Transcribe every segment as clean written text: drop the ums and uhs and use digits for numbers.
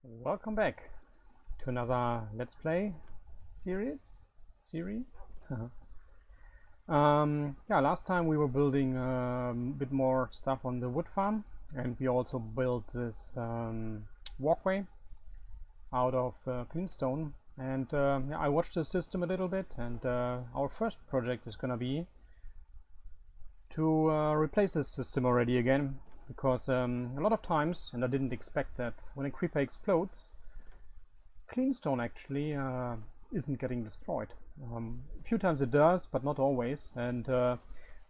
Welcome back to another Let's Play series. Yeah, last time we were building a bit more stuff on the wood farm, and we also built this walkway out of clean stone. And yeah, I watched the system a little bit, and our first project is gonna be to replace this system already again. Because a lot of times, and I didn't expect that, when a creeper explodes, clean stone actually isn't getting destroyed. A few times it does, but not always, and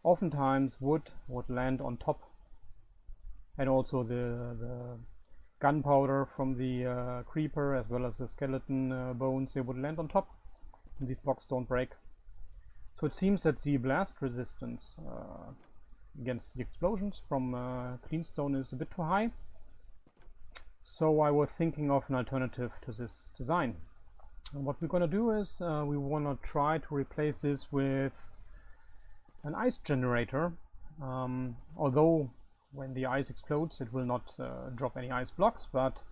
oftentimes wood would land on top, and also the gunpowder from the creeper as well as the skeleton bones, they would land on top, and these blocks don't break. So it seems that the blast resistance against the explosions from clean stone is a bit too high. So I was thinking of an alternative to this design. And what we're going to do is we want to try to replace this with an ice generator. Although when the ice explodes it will not drop any ice blocks, but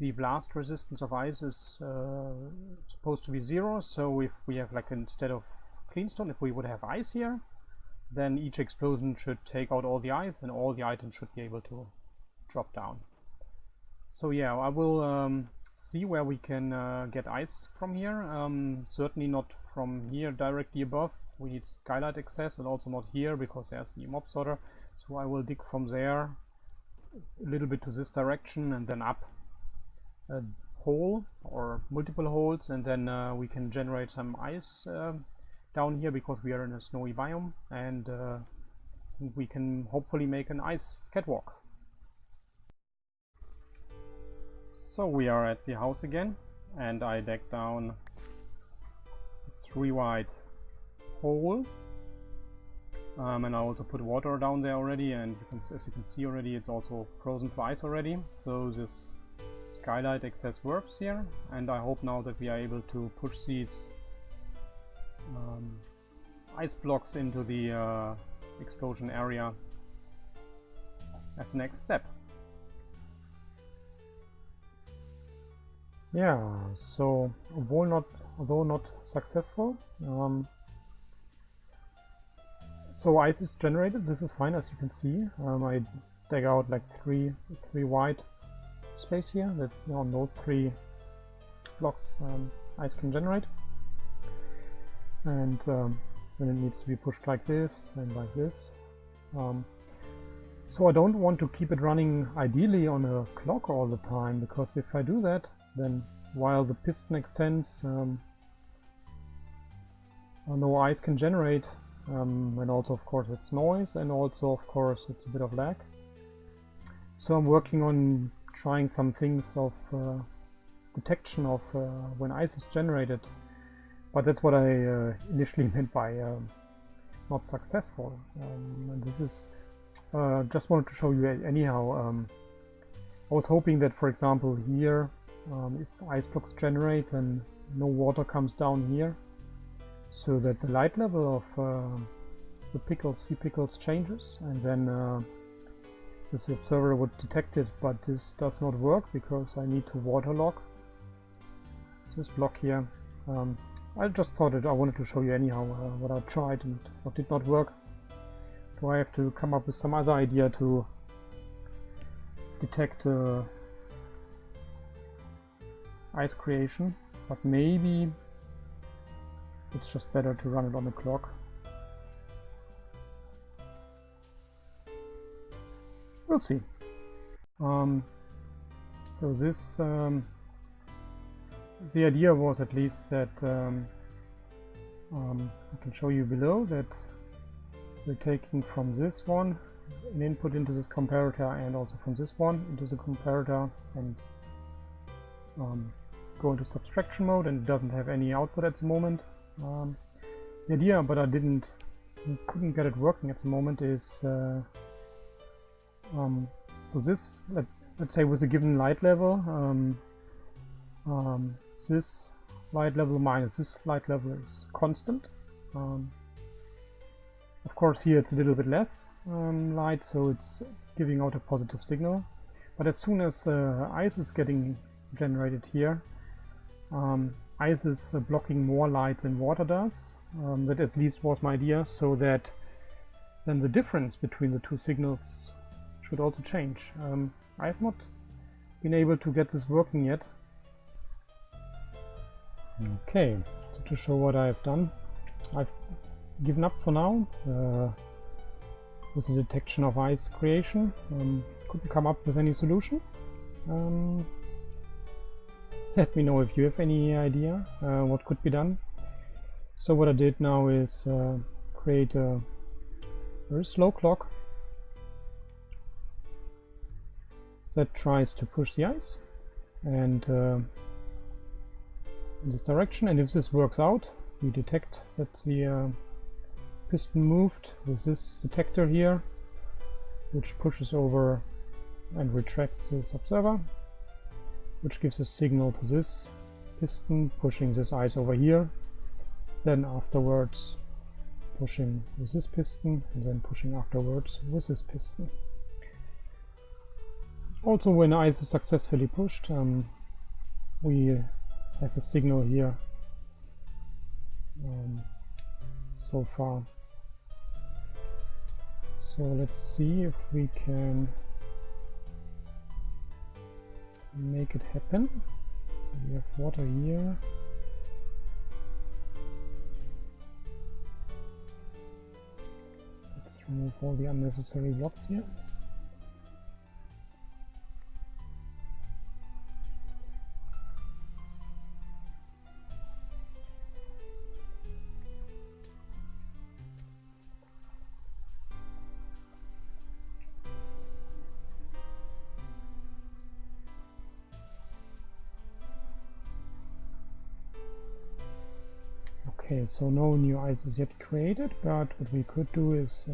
the blast resistance of ice is supposed to be 0. So if we have, like, instead of clean stone, if we would have ice here, then each explosion should take out all the ice and all the items should be able to drop down. So yeah, I will see where we can get ice from here. Certainly not from here directly above. We need skylight access, and also not here because there's the mob sorter. So I will dig from there a little bit to this direction and then up a hole or multiple holes, and then we can generate some ice down here because we are in a snowy biome, and we can hopefully make an ice catwalk. So we are at the house again, and I dug down a 3 wide hole, and I also put water down there already, and as you can see already, it's also frozen to ice already. So this skylight access works here, and I hope now that we are able to push these ice blocks into the explosion area as the next step. Yeah, so although not successful, so ice is generated. This is fine, as you can see. I dug out like three wide space here that on those 3 blocks ice can generate. And then it needs to be pushed like this and like this. So I don't want to keep it running ideally on a clock all the time, because if I do that, then while the piston extends, no ice can generate, and also of course it's noise, and also of course it's a bit of lag. So I'm working on trying some things of detection of when ice is generated. But that's what I initially meant by not successful. And this is just wanted to show you anyhow. I was hoping that, for example, here, if ice blocks generate, then no water comes down here, so that the light level of the sea pickles changes, and then this observer would detect it. But this does not work because I need to waterlog this block here. I just thought I wanted to show you anyhow what I tried and what did not work. So I have to come up with some other idea to detect ice creation, but maybe it's just better to run it on the clock. We'll see. So this the idea was at least that I can show you below that we're taking from this one an input into this comparator, and also from this one into the comparator, and go into subtraction mode, and it doesn't have any output at the moment. The idea, but I couldn't get it working at the moment, is so this, let's say with a given light level, this light level minus this light level is constant. Of course here it's a little bit less light, so it's giving out a positive signal. But as soon as ice is getting generated here, ice is blocking more light than water does. That at least was my idea, so that then the difference between the two signals should also change. I have not been able to get this working yet. Okay, so to show what I've done, I've given up for now with the detection of ice creation. Couldn't come up with any solution. Let me know if you have any idea what could be done. So what I did now is create a very slow clock that tries to push the ice and in this direction, and if this works out, we detect that the piston moved with this detector here, which pushes over and retracts this observer, which gives a signal to this piston pushing this ice over here, then afterwards pushing with this piston, and then pushing afterwards with this piston. Also, when ice is successfully pushed, we have a signal here so far. So let's see if we can make it happen. So we have water here. Let's remove all the unnecessary blocks here. Okay, so no new ice is yet created, but what we could do is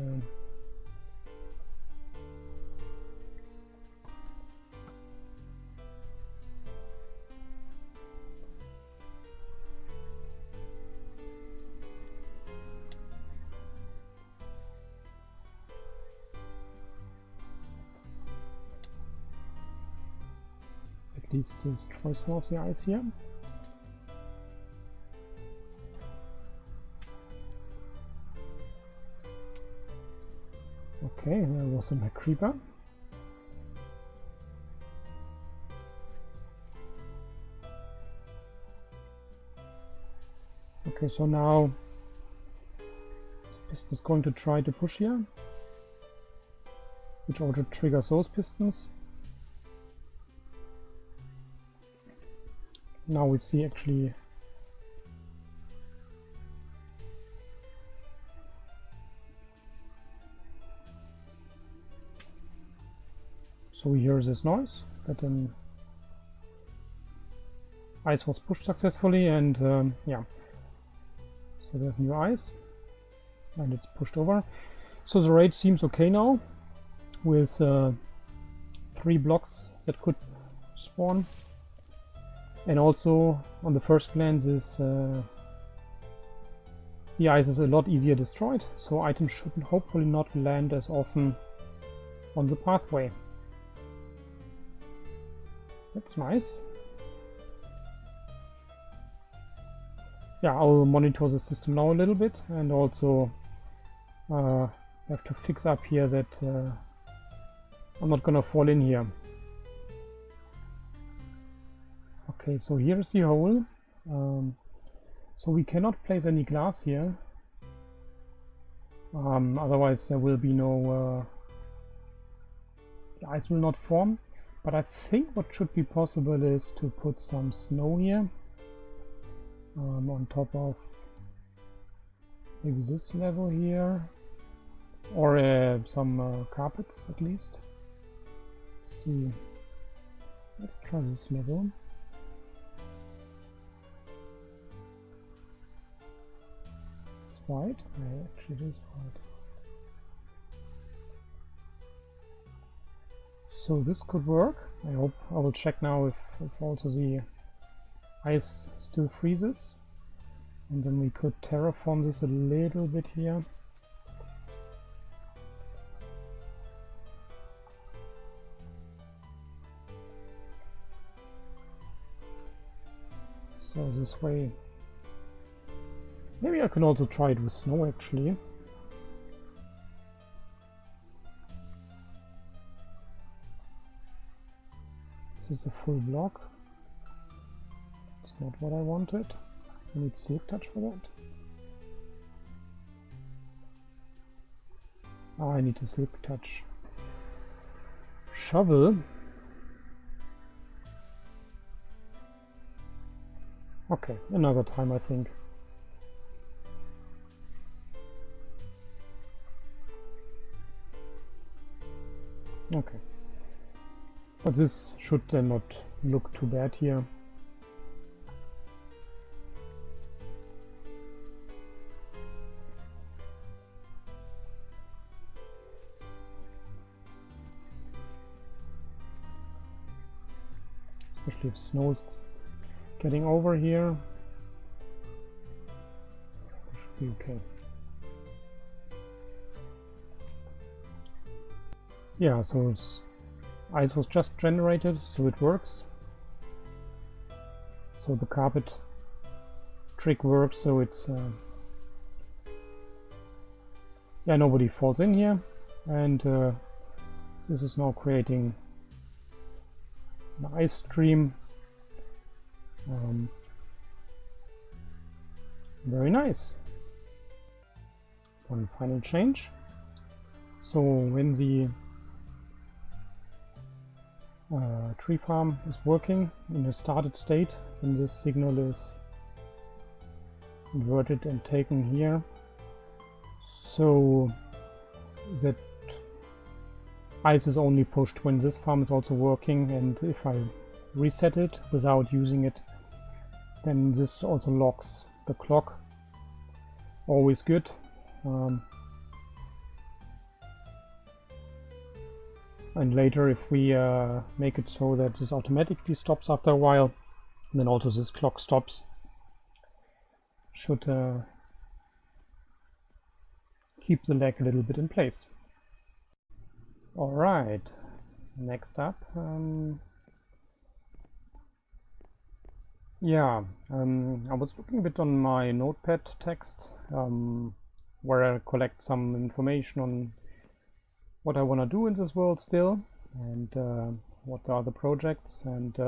at least destroy some of the ice here. Okay, there was my creeper. Okay, so now this piston is going to try to push here, which also triggers those pistons. Now we see actually so we hear this noise that then ice was pushed successfully, and yeah, so there's new ice and it's pushed over. So the rate seems okay now with 3 blocks that could spawn, and also on the first glance is the ice is a lot easier destroyed, so items should hopefully not land as often on the pathway. That's nice. Yeah, I'll monitor the system now a little bit, and also have to fix up here that I'm not gonna fall in here. Okay, so here's the hole. So we cannot place any glass here, otherwise there will be no the ice will not form. But I think what should be possible is to put some snow here on top of maybe this level here, or some carpets at least. Let's see. Let's try this level. Is this white? No, actually it is white. So this could work. I hope. I will check now if also the ice still freezes, and then we could terraform this a little bit here. So this way. Maybe I can also try it with snow actually. This is a full block. It's not what I wanted. I need silk touch for that. Ah, I need a silk touch shovel. Okay, another time I think. Okay. But this should then not look too bad here. Especially if snow's getting over here. It should be okay. Yeah, so ice was just generated, so it works. So the carpet trick works, so it's yeah, nobody falls in here, and this is now creating an ice stream. Very nice. One final change. So when the tree farm is working in a started state, and this signal is inverted and taken here, so that ice is only pushed when this farm is also working, and if I reset it without using it, then this also locks the clock. Always good. And later, if we make it so that this automatically stops after a while, then also this clock stops. Should keep the lag a little bit in place. All right, next up. Yeah, I was looking a bit on my notepad text, where I collect some information on what I want to do in this world still, and what are the projects, and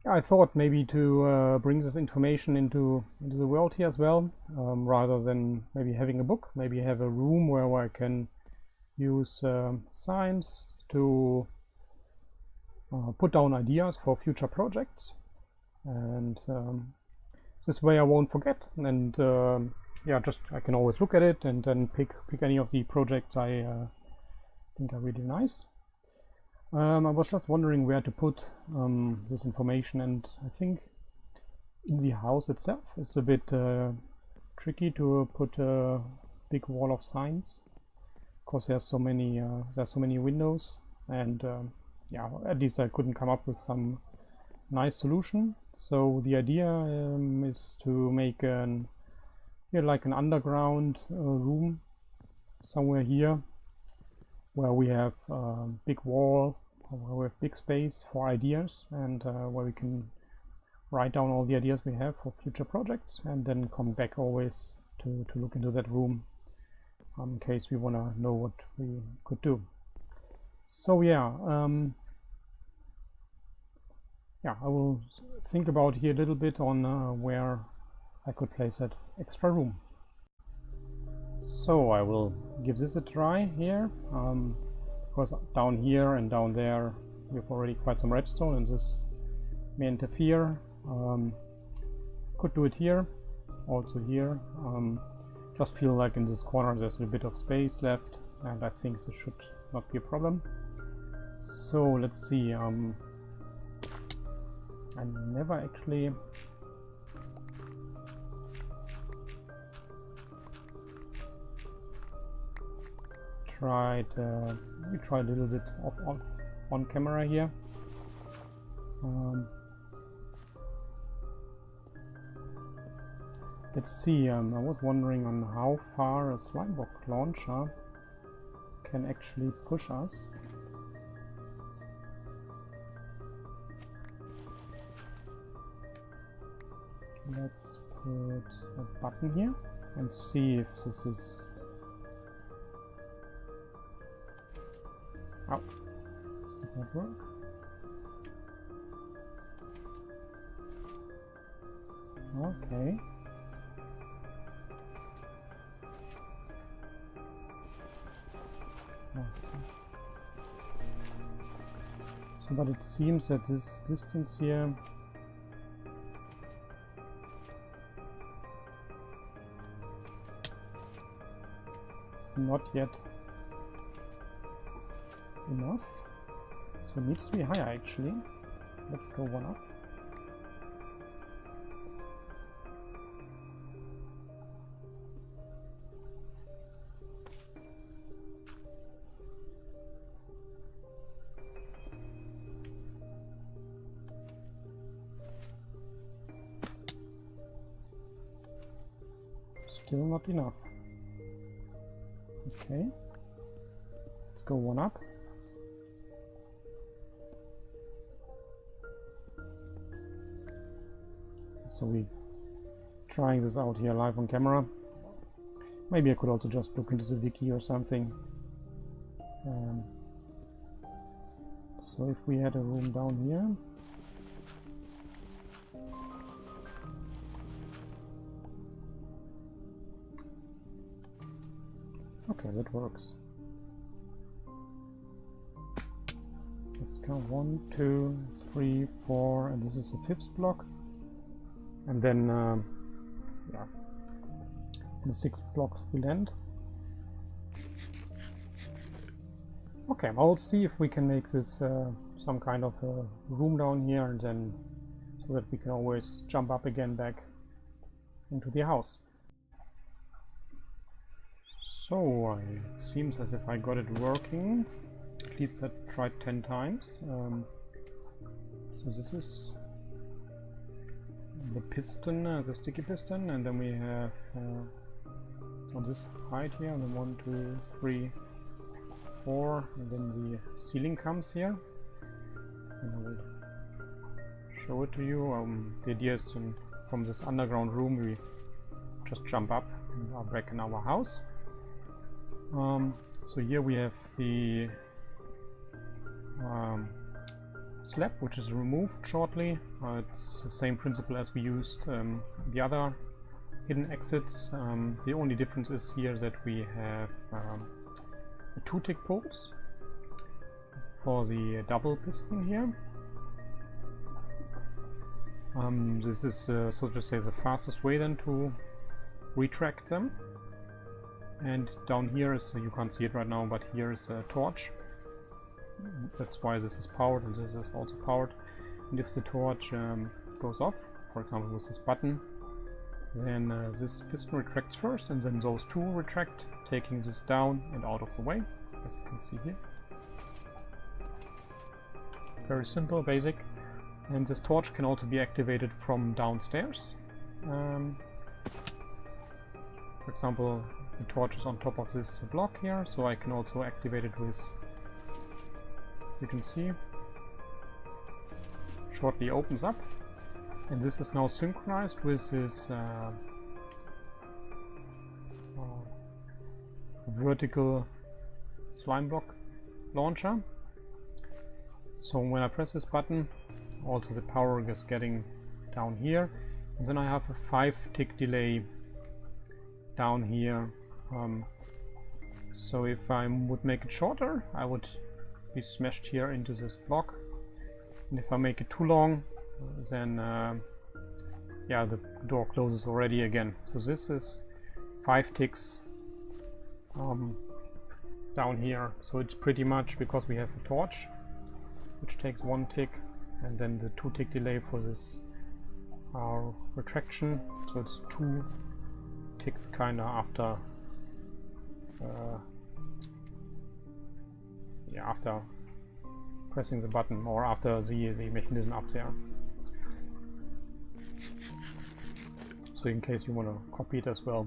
I thought maybe to bring this information into the world here as well, rather than maybe having a book. Maybe have a room where I can use signs to put down ideas for future projects, and this way I won't forget, and yeah, just I can always look at it and then pick any of the projects I think are really nice. I was just wondering where to put this information, and I think in the house itself it's a bit tricky to put a big wall of signs, because there's so many windows, and yeah, at least I couldn't come up with some nice solution. So the idea is to make like an underground room somewhere here, where we have big wall, where we have big space for ideas, and where we can write down all the ideas we have for future projects, and then come back always to look into that room in case we want to know what we could do. So yeah, yeah, I will think about here a little bit on where I could place that extra room. So I will give this a try here, because down here and down there we have already quite some redstone, and this may interfere. Could do it here, also here. Just feel like in this corner there's a bit of space left, and I think this should not be a problem. So let's see. I never actually tried. We try a little bit of on camera here. Let's see. I was wondering on how far a slime block launcher can actually push us. Let's put a button here and see if this is... Oh, this did not work. Okay. So, but it seems that this distance here is not yet enough. So it needs to be higher actually. Let's go one up. Still not enough. Okay. Let's go one up. So we trying this out here live on camera. Maybe I could also just look into the wiki or something. So if we had a room down here. Okay, that works. Let's count 1, 2, 3, 4, and this is the 5th block. And then, yeah, the 6th block will end. Okay, I'll see if we can make this some kind of a room down here, and then so that we can always jump up again back into the house. So it seems as if I got it working. At least I tried 10 times. So this is the piston, the sticky piston, and then we have on this height here, and then 1, 2, 3, 4, and then the ceiling comes here. And I will show it to you. The idea is from this underground room we just jump up and are back in our house. So here we have the slab, which is removed shortly. It's the same principle as we used the other hidden exits. The only difference is here that we have 2 tick poles for the double piston here. This is so to say the fastest way then to retract them. And down here is, you can't see it right now, but here is a torch. That's why this is powered and this is also powered. And if the torch goes off, for example with this button, then this piston retracts first, and then those 2 retract, taking this down and out of the way, as you can see here. Very simple, basic. And this torch can also be activated from downstairs. For example, the torch is on top of this block here, so I can also activate it with, as you can see, shortly opens up, and this is now synchronized with this vertical slime block launcher. So when I press this button, also the power is getting down here, and then I have a 5-tick delay down here. So if I would make it shorter, I would be smashed here into this block, and if I make it too long, then yeah, the door closes already again. So this is 5 ticks down here. So it's pretty much, because we have a torch which takes 1 tick, and then the 2-tick delay for this retraction, so it's 2 ticks kinda after yeah, after pressing the button, or after the mechanism up there. So in case you want to copy it as well.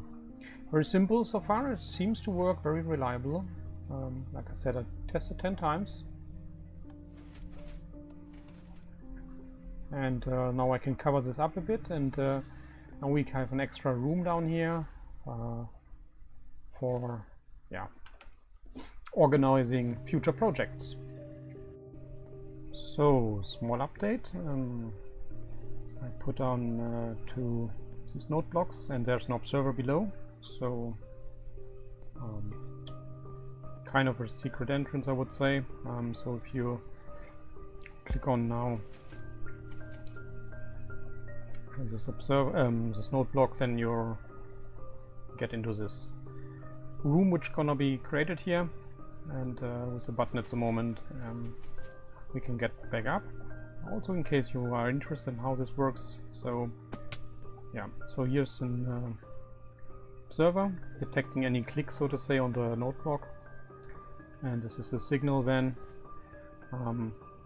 Very simple so far. It seems to work, very reliable. Like I said, I tested 10 times. And now I can cover this up a bit, and and we have an extra room down here for organizing future projects. So, small update. I put on two these node blocks, and there's an observer below, so kind of a secret entrance, I would say. So if you click on now this this node block, then you'll get into this room which gonna be created here, and with a button at the moment we can get back up. Also, in case you are interested in how this works, so yeah, so here's an observer detecting any click, so to say, on the node block, and this is the signal. Then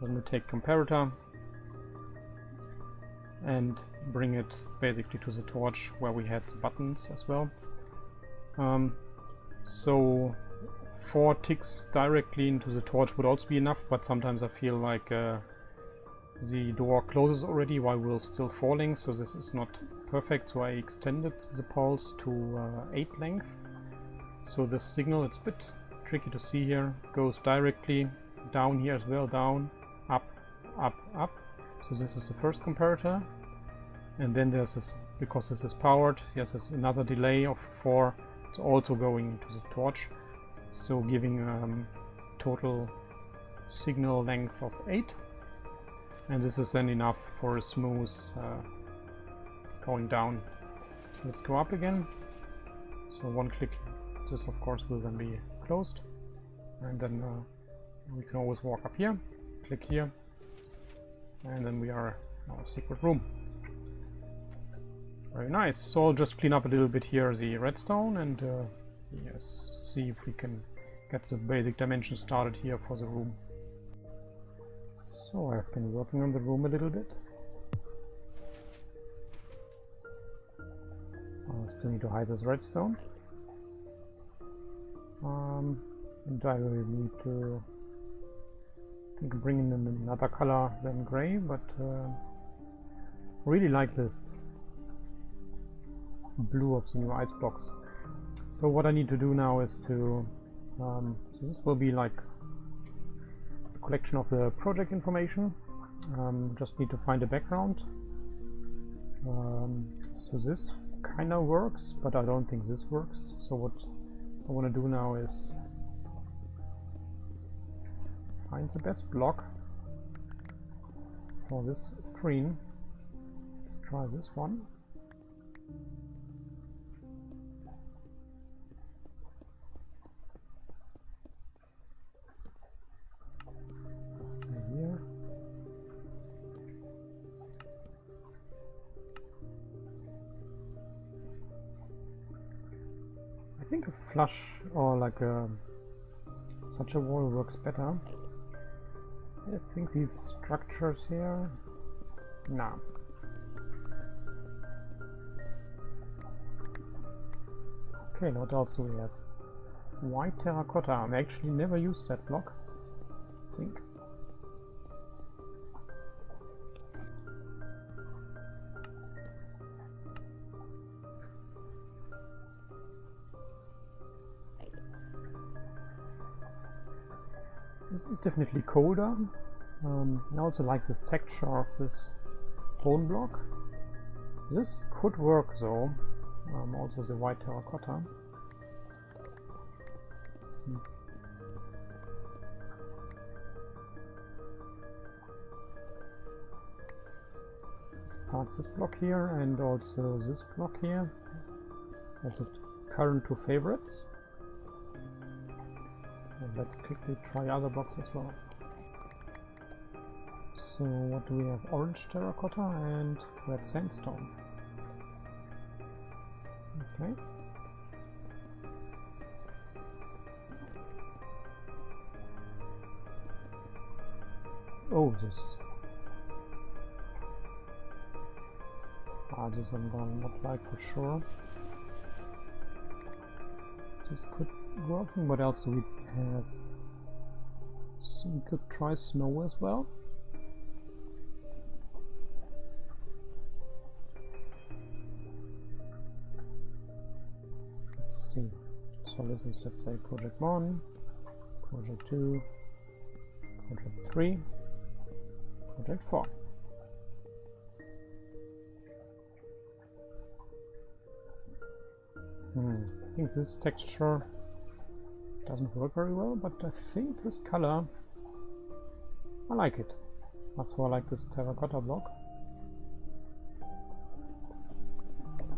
we take comparator and bring it basically to the torch where we had the buttons as well. So 4 ticks directly into the torch would also be enough, but sometimes I feel like the door closes already while we're still falling, so this is not perfect, so I extended the pulse to 8 length. So the signal, it's a bit tricky to see here, goes directly down here as well, down, up, up, up. So this is the first comparator, and then there's this, because this is powered, yes, there's another delay of 4. It's also going into the torch, so giving total signal length of 8, and this is then enough for a smooth going down. Let's go up again. So 1 click, this of course will then be closed, and then we can always walk up here, click here, and then we are in our secret room. Very nice. So I'll just clean up a little bit here the redstone, and yes, see if we can get the basic dimensions started here for the room. So I've been working on the room a little bit. I still need to hide this redstone. And I will need to, I think, bring in another color than gray, but really like this blue of the new ice blocks. So what I need to do now is to so this will be like the collection of the project information. Just need to find a background. So this kind of works, but I don't think this works. So what I want to do now is find the best block for this screen. Let's try this one. Let's see here. I think a flush or like such a wall works better. I think these structures here, nah. Okay, what else do we have? White terracotta. I actually never used that block, I think. This is definitely colder. I also like this texture of this bone block. This could work though. Also the white terracotta. Parts this block here and also this block here as the current 2 favorites. And let's quickly try other blocks as well. So what do we have? Orange terracotta and red sandstone. Okay. Oh, this I'm gonna not like for sure. This could work. What else do we have? So we could try snow as well. see. So this is, let's say, project 1, project 2, project 3, project 4. I think this texture doesn't work very well, but I think this color, I like it. That's why I like this terracotta block.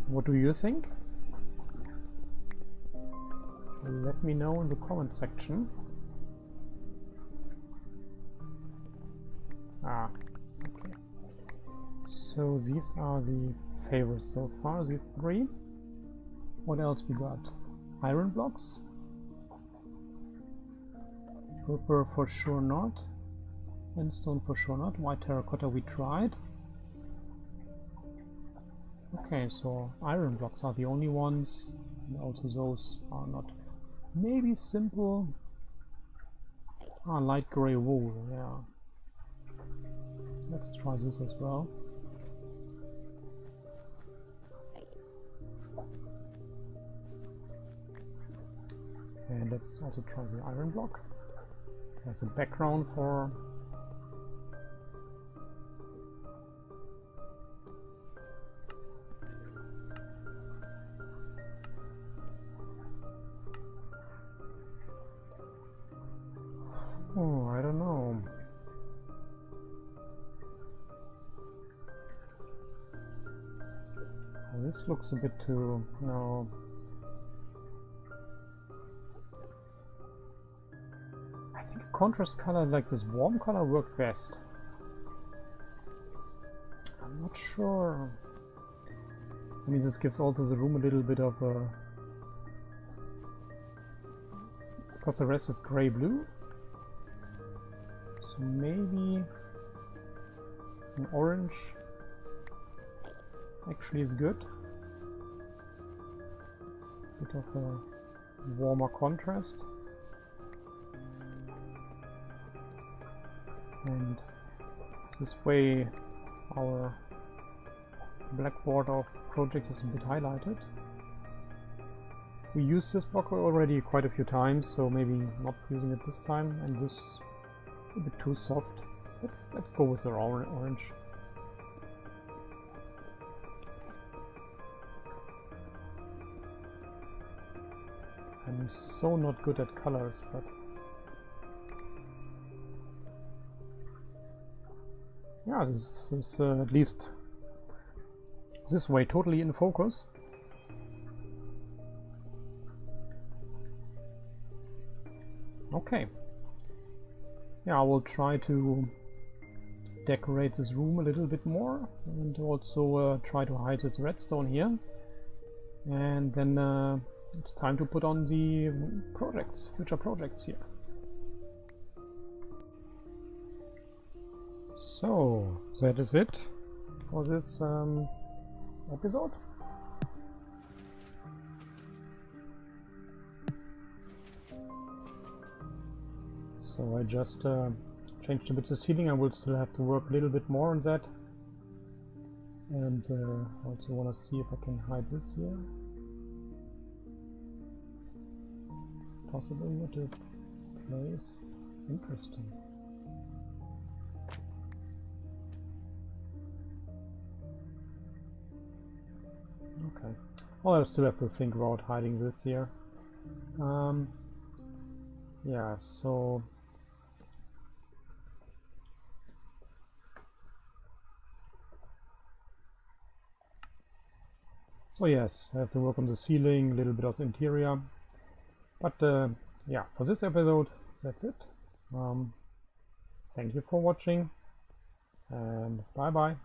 What do you think? Let me know in the comment section. Okay. So these are the favorites so far, these 3. What else we got? Iron blocks? Purple for sure not. And stone for sure not. White terracotta we tried. Okay, so iron blocks are the only ones. And also those are not. Maybe simple. Light gray wool, yeah. Let's try this as well. And let's also try the iron block. There's a background for I don't know. This looks a bit too... no. I think a contrast color like this warm color worked best. I'm not sure. I mean, this gives also the room a little bit of a... because the rest is gray-blue. So maybe an orange actually is good. Bit of a warmer contrast. And this way our blackboard of project is a bit highlighted. We used this block already quite a few times, so maybe not using it this time, and this is a bit too soft. Let's go with the orange. I'm so not good at colors, but yeah, this is at least this way totally in focus. Okay. Yeah, I will try to decorate this room a little bit more and also try to hide this redstone here. And then it's time to put on the projects, future projects here. So, that is it for this episode. So I just changed a bit the ceiling. I will still have to work a little bit more on that. And also want to see if I can hide this here. Possibly at a place. Interesting. Okay. Well, I still have to think about hiding this here. Yeah, so yes, I have to work on the ceiling, a little bit of the interior. But yeah, for this episode, that's it. Thank you for watching, and bye bye.